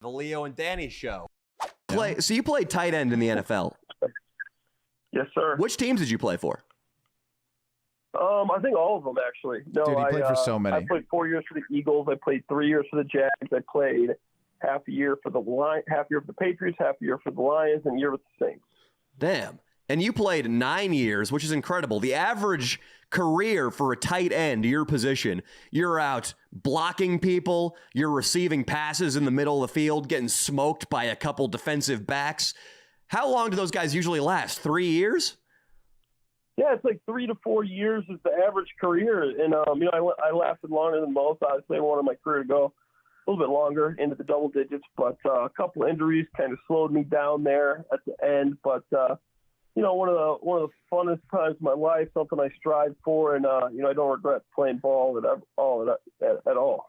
The Leo and Danny show. So you played tight end in the NFL. Yes, sir. Which teams did you play for? I think all of them, actually. No, Dude, he played for so many. I played 4 years for the Eagles. I played 3 years for the Jags. I played half a year for the Patriots, half a year for the Lions, and a year with the Saints. Damn. And you played 9 years, which is incredible. The average career for a tight end, your position, you're out blocking people, you're receiving passes in the middle of the field, getting smoked by a couple defensive backs. How long do those guys usually last? 3 years? Yeah, it's like 3 to 4 years is the average career. And, I lasted longer than most. Obviously, I wanted my career to go a little bit longer into the double digits, but a couple of injuries kind of slowed me down there at the end. But, one of the funnest times of my life, something I strive for, and, I don't regret playing ball at all.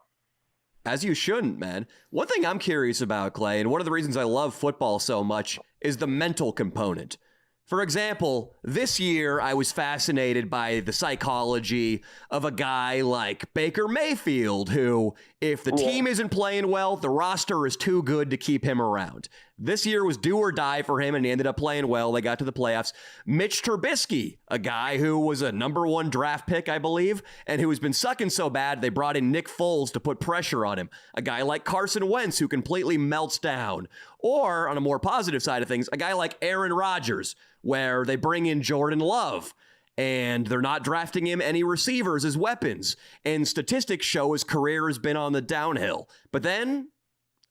As you shouldn't, man. One thing I'm curious about, Clay, and one of the reasons I love football so much is the mental component. For example, this year I was fascinated by the psychology of a guy like Baker Mayfield, who, if the team isn't playing well, the roster is too good to keep him around. This year was do or die for him, and he ended up playing well. They got to the playoffs. Mitch Trubisky, a guy who was a #1 draft pick, I believe, and who has been sucking so bad they brought in Nick Foles to put pressure on him. A guy like Carson Wentz, who completely melts down. Or, on a more positive side of things, a guy like Aaron Rodgers, where they bring in Jordan Love, and they're not drafting him any receivers as weapons. And statistics show his career has been on the downhill. But then,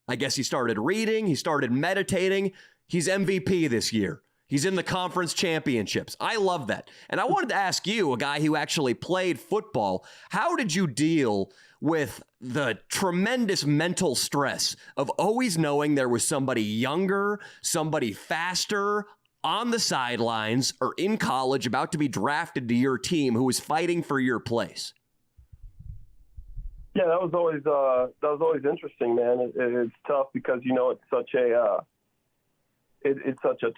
I guess he started reading, he started meditating. He's MVP this year. He's in the conference championships. I love that. And I wanted to ask you, a guy who actually played football, how did you deal with the tremendous mental stress of always knowing there was somebody younger, somebody faster, on the sidelines or in college about to be drafted to your team who was fighting for your place? Yeah, that was always interesting, man. It's tough because it's such a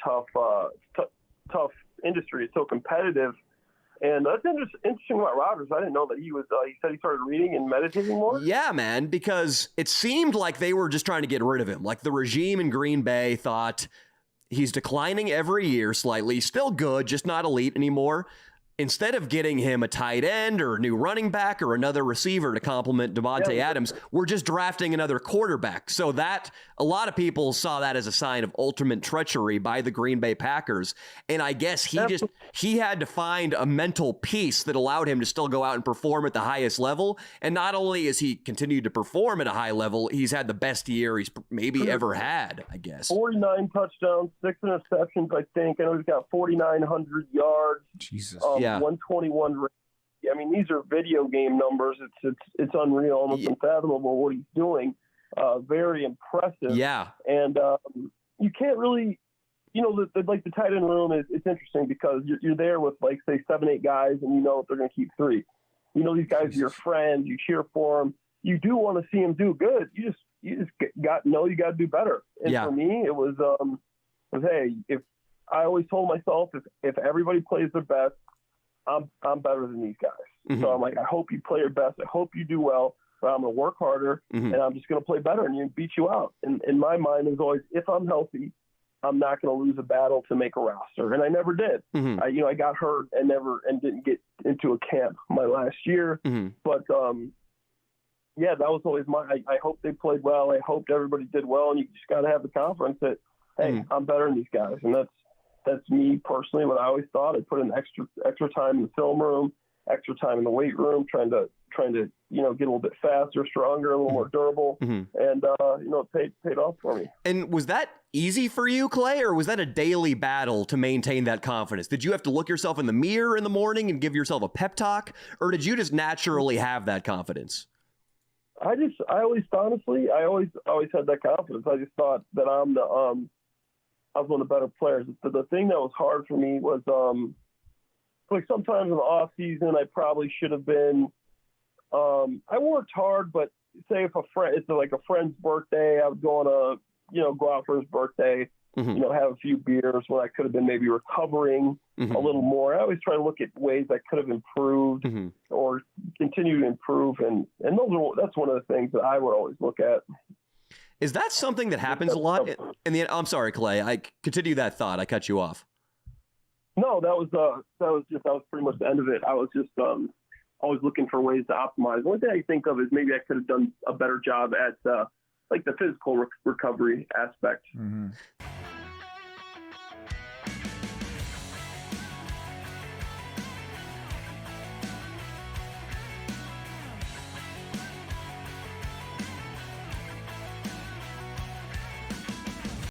tough industry. It's so competitive, and that's interesting about Rodgers. I didn't know that he was. He said he started reading and meditating more. Yeah, man, because it seemed like they were just trying to get rid of him. Like the regime in Green Bay thought he's declining every year slightly, still good, just not elite anymore. Instead of getting him a tight end or a new running back or another receiver to complement Devontae Adams, we're just drafting another quarterback. So that a lot of people saw that as a sign of ultimate treachery by the Green Bay Packers. And I guess he had to find a mental peace that allowed him to still go out and perform at the highest level. And not only has he continued to perform at a high level, he's had the best year he's maybe ever had, I guess. 49 touchdowns, 6 interceptions, I think. I know he's got 4,900 yards. Jesus. 121. I mean, these are video game numbers. It's unreal, almost unfathomable what he's doing. Very impressive. Yeah. And you can't really, like the tight end room it's interesting because you're there with like say 7, 8 guys, and they're going to keep 3. These guys are your friends. You cheer for them. You do want to see them do good. You just got to know you got to do better. And for me, it was hey, if I always told myself if everybody plays their best, I'm better than these guys. Mm-hmm. So I'm like, I hope you play your best. I hope you do well, but I'm going to work harder, and I'm just going to play better and beat you out. And in my mind is always, if I'm healthy, I'm not going to lose a battle to make a roster. And I never did. Mm-hmm. I got hurt and didn't get into a camp my last year. Mm-hmm. But that was always I hope they played well. I hoped everybody did well, and you just got to have the confidence that, hey, I'm better than these guys. And that's me personally, what I always thought. I put in extra time in the film room, extra time in the weight room, trying to get a little bit faster, stronger, a little more durable, and it paid off for me. And was that easy for you, Clay, or was that a daily battle to maintain that confidence? Did you have to look yourself in the mirror in the morning and give yourself a pep talk, or did you just naturally have that confidence? I always had that confidence. I just thought that I was one of the better players. The thing that was hard for me was, like sometimes in the off season, I probably should have been. I worked hard, but say if it's like a friend's birthday, I would go out for his birthday, have a few beers when I could have been maybe recovering a little more. I always try to look at ways I could have improved or continue to improve, and that's one of the things that I would always look at. Is that something that happens a lot in the? I'm sorry, Clay. I continue that thought. I cut you off. No, that was pretty much the end of it. I was just always looking for ways to optimize. One thing I think of is maybe I could have done a better job at like the physical recovery aspect. Mm-hmm.